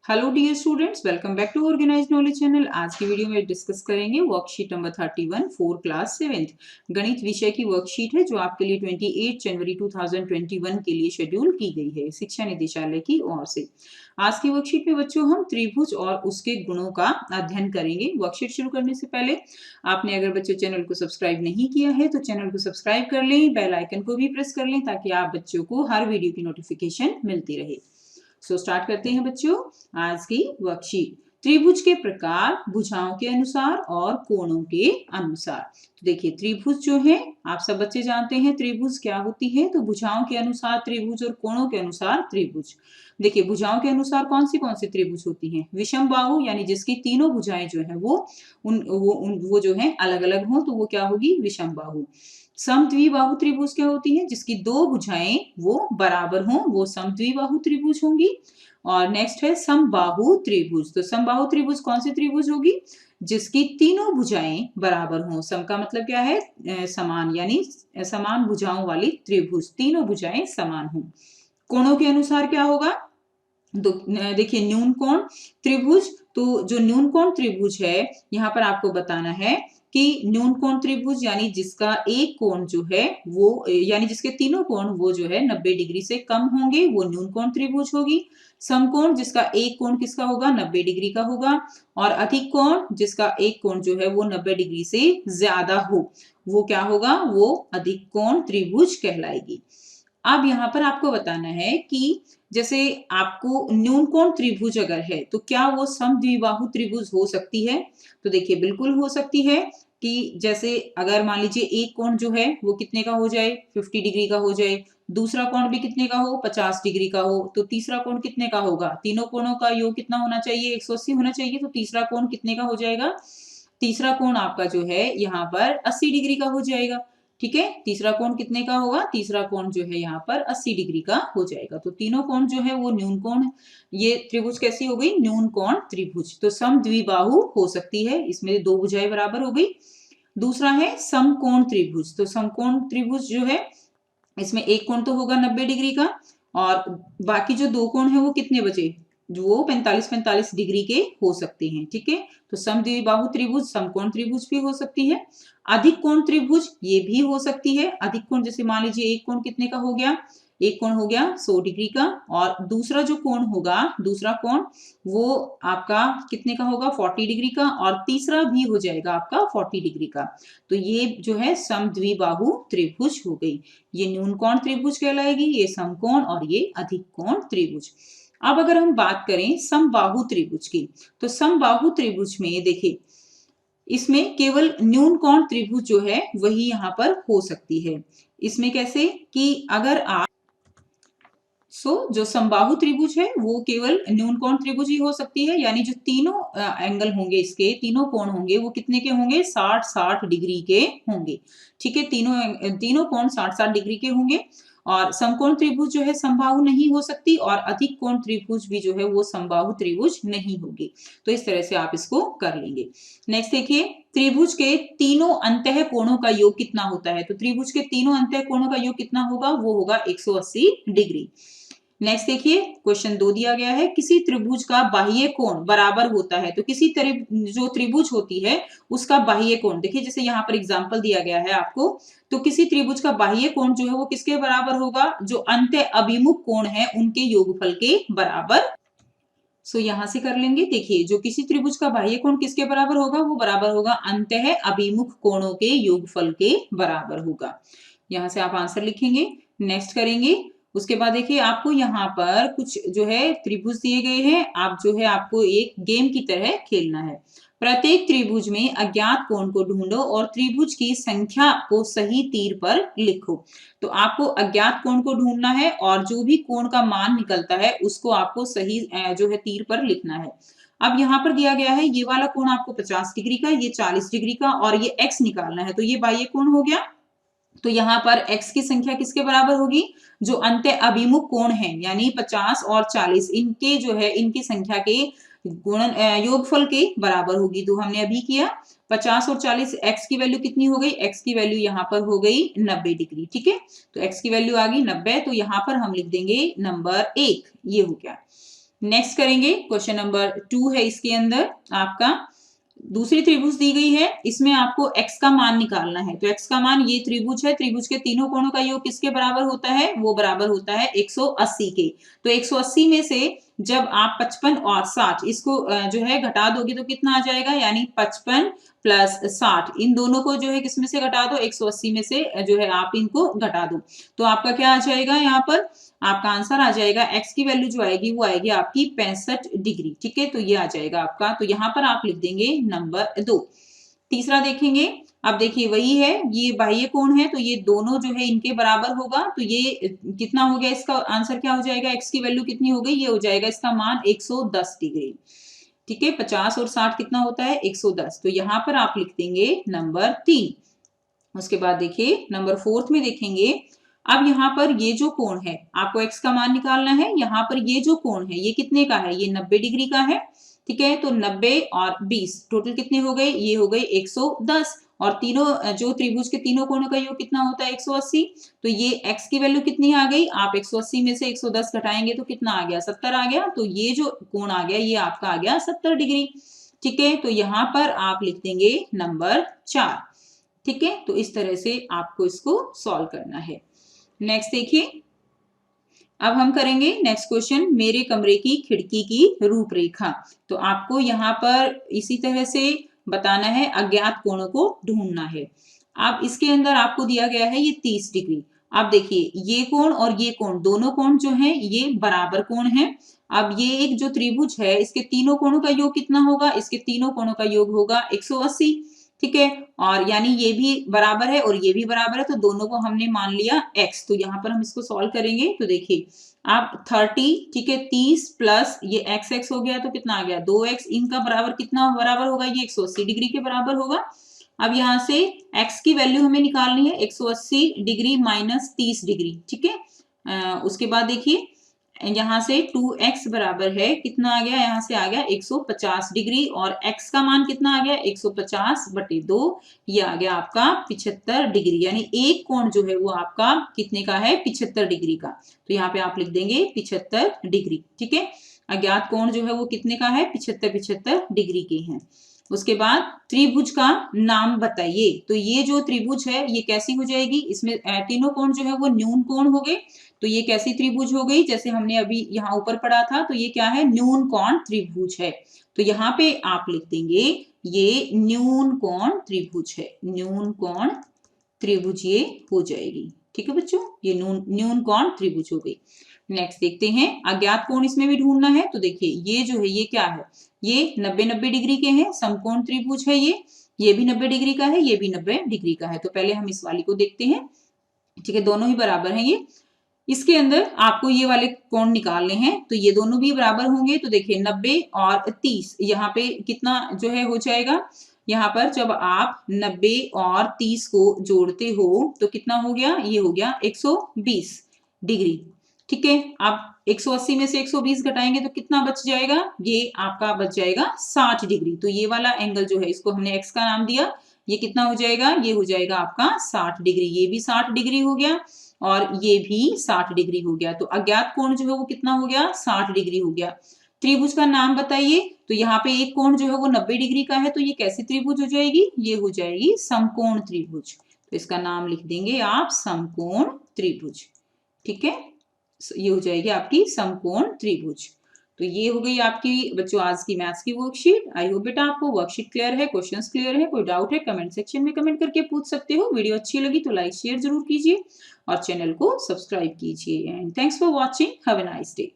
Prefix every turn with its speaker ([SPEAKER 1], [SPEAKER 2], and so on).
[SPEAKER 1] Hello dear students, welcome back to organise knowledge channel. आज की video में discuss करेंगे worksheet number 31 four class 7th गणित विषय की वर्कशीट है जो आपके लिए 28 जनवरी 2021 के लिए शेड्यूल की गई है शिक्षा निदेशालय की ओर से। आज की वर्कशीट में बच्चों हम त्रिभुज और उसके गुणों का अध्ययन करेंगे। वर्कशीट शुरू करने से पहले आपने अगर बच्चों चैनल को सब्सक्राइब नहीं किया है तो चैनल को सब्सक्राइब कर लें, बेल आइकन को भी प्रेस कर लें ताकि आप बच्चों को हर वीडियो की नोटिफिकेशन मिलती रहे। स्टार्ट करते हैं बच्चों आज की वर्कशीट। त्रिभुज के प्रकार भुजाओं के अनुसार और कोणों के अनुसार। तो देखिए त्रिभुज जो है आप सब बच्चे जानते हैं त्रिभुज क्या होती है। तो भुजाओं के अनुसार त्रिभुज और कोणों के अनुसार त्रिभुज। देखिए भुजाओं के अनुसार कौन सी त्रिभुज होती हैं। विषम बाहु यानी जिसकी तीनों भुजाएं जो है वो जो है अलग अलग हो तो वो क्या होगी, विषम बाहु। समद्विबाहु त्रिभुज क्या होती है, जिसकी दो भुजाएं वो बराबर हों वो समद्विबाहु त्रिभुज होंगी। और नेक्स्ट है समबाहु त्रिभुज। तो समबाहु त्रिभुज कौन सी त्रिभुज होगी, जिसकी तीनों भुजाएं बराबर हों। सम का मतलब क्या है, समान, यानी समान भुजाओं वाली त्रिभुज, तीनों भुजाएं समान हों। कोणों के अनुसार क्या होगा, देखिए न्यून कोण त्रिभुज। तो जो न्यून कोण त्रिभुज है यहाँ पर आपको बताना है कि न्यून कोण त्रिभुज यानी जिसका एक कोण जो है वो, यानी जिसके तीनों कोण वो जो है 90 डिग्री से कम होंगे वो न्यून कोण त्रिभुज होगी। समकोण जिसका एक कोण किसका होगा, 90 डिग्री का होगा। और अधिक कोण जिसका एक कोण जो है वो 90 डिग्री से ज्यादा हो वो क्या होगा, वो अधिक कोण त्रिभुज कहलाएगी। अब यहाँ पर आपको बताना है कि जैसे आपको न्यून कोण त्रिभुज अगर है तो क्या वो समद्विबाहु त्रिभुज हो सकती है। तो देखिए बिल्कुल हो सकती है कि जैसे अगर मान लीजिए एक कोण जो है वो कितने का हो जाए, 50 डिग्री का हो जाए, दूसरा कोण भी कितने का हो, 50 डिग्री का हो, तो तीसरा कोण कितने का होगा, तीनों कोणों का योग कितना होना चाहिए, 180 होना चाहिए। तो तीसरा कोण कितने का हो जाएगा, तीसरा कोण आपका जो है यहाँ पर 80 डिग्री का हो जाएगा। ठीक है, तीसरा कोण कितने का होगा, तीसरा कोण जो है यहाँ पर 80 डिग्री का हो जाएगा। तो तीनों कोण जो है वो न्यून कोण, ये त्रिभुज कैसी हो गई, न्यून कोण त्रिभुज। तो समद्विबाहु हो सकती है, इसमें दो भुजाएं बराबर हो गई। दूसरा है समकोण त्रिभुज। तो समकोण त्रिभुज जो है इसमें एक कोण तो होगा 90 डिग्री का और बाकी जो दो कोण है वो कितने बचे, जो वो 45-45 डिग्री के हो सकते हैं। ठीक है, तो समद्विबाहु त्रिभुज समकोण त्रिभुज भी हो सकती है। अधिक कोण त्रिभुज ये भी हो सकती है। अधिक कोण जैसे मान लीजिए एक कोण कितने का हो गया, एक कोण हो गया 100 डिग्री का और दूसरा जो कोण होगा, दूसरा कोण वो आपका कितने का होगा, 40 डिग्री का और तीसरा भी हो जाएगा आपका 40 डिग्री का। तो ये जो है समद्विबाहु त्रिभुज हो गई। ये न्यून कोण त्रिभुज कहलाएगी, ये समकोण और ये अधिक कोण त्रिभुज। अब अगर हम बात करें समबाहु त्रिभुज की, तो समबाहु त्रिभुज में देखिए इसमें केवल न्यून कोण त्रिभुज जो है वही यहाँ पर हो सकती है। इसमें कैसे कि अगर आप जो समबाहु त्रिभुज है वो केवल न्यून कोण त्रिभुज ही हो सकती है, यानी जो तीनों एंगल होंगे, इसके तीनों कोण होंगे वो कितने के होंगे, 60-60 डिग्री के होंगे। ठीक है, तीनों कोण 60-60 डिग्री के होंगे। और समकोण त्रिभुज जो है समबाहु नहीं हो सकती और अधिक कोण त्रिभुज भी जो है वो समबाहु त्रिभुज नहीं होगी। तो इस तरह से आप इसको कर लेंगे। नेक्स्ट देखिए, त्रिभुज के तीनों अंतः कोणों का योग कितना होता है। तो त्रिभुज के तीनों अंतः कोणों का योग कितना होगा, वो होगा 180 डिग्री। नेक्स्ट देखिए क्वेश्चन 2 दिया गया है, किसी त्रिभुज का बाह्य कोण बराबर होता है। तो किसी जो त्रिभुज होती है उसका बाह्य कोण, देखिए जैसे यहाँ पर एग्जांपल दिया गया है आपको, तो किसी त्रिभुज का बाह्य कोण जो है वो किसके बराबर होगा, जो अंत अभिमुख कोण है उनके योगफल के बराबर। यहाँ से कर लेंगे। देखिए जो किसी त्रिभुज का बाह्य कोण किसके बराबर होगा, वो बराबर होगा अंतः अभिमुख कोणों के योगफल के बराबर होगा। यहाँ से आप आंसर लिखेंगे। नेक्स्ट करेंगे, उसके बाद देखिए आपको यहाँ पर कुछ जो है त्रिभुज दिए गए हैं, आप जो है आपको एक गेम की तरह खेलना है। प्रत्येक त्रिभुज में अज्ञात कोण को ढूंढो और त्रिभुज की संख्या को सही तीर पर लिखो। तो आपको अज्ञात कोण को ढूंढना है और जो भी कोण का मान निकलता है उसको आपको सही जो है तीर पर लिखना है। अब यहाँ पर दिया गया है ये वाला कोण आपको 50 डिग्री का, ये 40 डिग्री का और ये x निकालना है। तो ये बाह्य कोण हो गया। तो यहाँ पर x की संख्या किसके बराबर होगी, जो अंत्य अभिमुख कोण है यानी 50 और 40 इनके जो है इनकी संख्या के गुणन योगफल के बराबर होगी। तो हमने अभी किया 50 और 40, x की वैल्यू कितनी हो गई, x की वैल्यू यहाँ पर हो गई 90 डिग्री। ठीक है, तो x की वैल्यू आ गई 90, तो यहाँ पर हम लिख देंगे नंबर 1, ये हो गया। नेक्स्ट करेंगे क्वेश्चन नंबर 2 है इसके अंदर आपका दूसरी त्रिभुज दी गई है, इसमें आपको x का मान निकालना है। तो x का मान, ये त्रिभुज है, त्रिभुज के तीनों कोणों का योग किसके बराबर होता है? वो बराबर होता है 180 के। तो 180 में से जब आप 55 और 60 इसको जो है घटा दोगे तो कितना आ जाएगा? यानी 55 प्लस 60 इन दोनों को जो है किसमें से घटा दो? 180 में से जो है आप इनको घटा दो। तो आपका क्या आ जाएगा? यहाँ पर आपका आंसर आ जाएगा, x की वैल्यू जो आएगी वो आएगी आपकी 65 डिग्री। ठीक है, तो ये आ जाएगा आपका। तो यहाँ पर आप लिख देंगे नंबर 2। तीसरा देखेंगे, अब देखिए वही है, ये बाह्य कोण है तो ये दोनों जो है इनके बराबर होगा। तो ये कितना हो गया? इसका आंसर क्या हो जाएगा? x की वैल्यू कितनी हो गई? ये हो जाएगा इसका मान 110 डिग्री। ठीक है, 50 और 60 कितना होता है? 110। तो यहाँ पर आप लिख देंगे नंबर 3। उसके बाद देखिए नंबर 4 में देखेंगे, अब यहाँ पर ये जो कोण है आपको x का मान निकालना है। यहाँ पर ये जो कोण है ये कितने का है? ये 90 डिग्री का है। ठीक है, तो 90 और 20 टोटल कितने हो गए? ये हो गए 110। और तीनों जो त्रिभुज के तीनों कोणों का योग कितना होता है? 180। तो ये x की वैल्यू कितनी आ गई? आप 180 में से 110 घटाएंगे तो कितना आ गया? 70 आ गया। तो ये जो कोण आ गया ये आपका आ गया 70 डिग्री। ठीक है, तो यहाँ पर आप लिख देंगे नंबर 4। ठीक है, तो इस तरह से आपको इसको सॉल्व करना है। नेक्स्ट देखिए, अब हम करेंगे नेक्स्ट क्वेश्चन, मेरे कमरे की खिड़की की रूपरेखा। तो आपको यहाँ पर इसी तरह से बताना है, अज्ञात कोणों को ढूंढना है। अब इसके अंदर आपको दिया गया है ये 30 डिग्री। अब देखिए ये कोण और ये कोण, दोनों कोण जो है ये बराबर कोण है। अब ये एक जो त्रिभुज है इसके तीनों कोणों का योग कितना होगा? इसके तीनों कोणों का योग होगा 180। ठीक है, और यानी ये भी बराबर है और ये भी बराबर है, तो दोनों को हमने मान लिया x। तो यहाँ पर हम इसको सॉल्व करेंगे तो देखिए आप 30, ठीक है, 30 प्लस ये x हो गया तो कितना आ गया? 2x। इनका बराबर कितना बराबर होगा? ये 180 डिग्री के बराबर होगा। अब यहाँ से x की वैल्यू हमें निकालनी है, 180 डिग्री माइनस 30 डिग्री। ठीक है, उसके बाद देखिए यहाँ से 2x बराबर है कितना आ गया? यहाँ से आ गया 150 डिग्री। और x का मान कितना आ गया? 150 बटे 2, ये आ गया आपका 75 डिग्री। यानी एक कोण जो है वो आपका कितने का है? 75 डिग्री का। तो यहाँ पे आप लिख देंगे 75 डिग्री। ठीक है, अज्ञात कोण जो है वो कितने का है? 75 डिग्री के हैं। उसके बाद त्रिभुज का नाम बताइए। तो ये जो त्रिभुज है ये कैसी हो जाएगी? इसमें तीनों कोण जो है वो न्यून कोण हो गए। तो ये कैसी त्रिभुज हो गई? जैसे हमने अभी यहाँ ऊपर पढ़ा था, तो ये क्या है? न्यून कोण त्रिभुज है। तो यहाँ पे आप लिख देंगे ये न्यून कोण त्रिभुज है। न्यून कोण त्रिभुज ये हो जाएगी। ठीक है बच्चों, ये न्यून कोण त्रिभुज हो गई। नेक्स्ट देखते हैं, अज्ञात कोण इसमें भी ढूंढना है। तो देखिए ये जो है ये क्या है? ये 90-90 डिग्री के हैं, समकोण त्रिभुज है ये भी 90 डिग्री का है, ये भी 90 डिग्री का है। तो पहले हम इस वाली को देखते हैं। ठीक है, दोनों ही बराबर हैं ये। इसके अंदर आपको ये वाले कोण निकालने हैं, तो ये दोनों भी बराबर होंगे। तो देखिए 90 और 30 यहाँ पे कितना जो है हो जाएगा? यहाँ पर जब आप 90 और 30 को जोड़ते हो तो कितना हो गया? ये हो गया 120 डिग्री। ठीक है, आप 180 में से 120 घटाएंगे तो कितना बच जाएगा? ये आपका बच जाएगा 60 डिग्री। तो ये वाला एंगल जो है इसको हमने x का नाम दिया। ये कितना हो जाएगा? ये हो जाएगा आपका 60 डिग्री। ये भी 60 डिग्री हो गया और ये भी 60 डिग्री हो गया। तो अज्ञात कोण जो है वो कितना हो गया? 60 डिग्री हो गया। त्रिभुज का नाम बताइए। तो यहाँ पे एक कोण जो है वो 90 डिग्री का है, तो ये कैसी त्रिभुज हो जाएगी? ये हो जाएगी समकोण त्रिभुज। तो इसका नाम लिख देंगे आप समकोण त्रिभुज। ठीक है, ये हो जाएगी आपकी समकोण त्रिभुज। तो ये हो गई आपकी बच्चों आज की मैथ्स की वर्कशीट। आई होप बेटा आपको वर्कशीट क्लियर है, क्वेश्चंस क्लियर है। कोई डाउट है कमेंट सेक्शन में कमेंट करके पूछ सकते हो। वीडियो अच्छी लगी तो लाइक शेयर जरूर कीजिए और चैनल को सब्सक्राइब कीजिए। And thanks for watching. Have a nice day.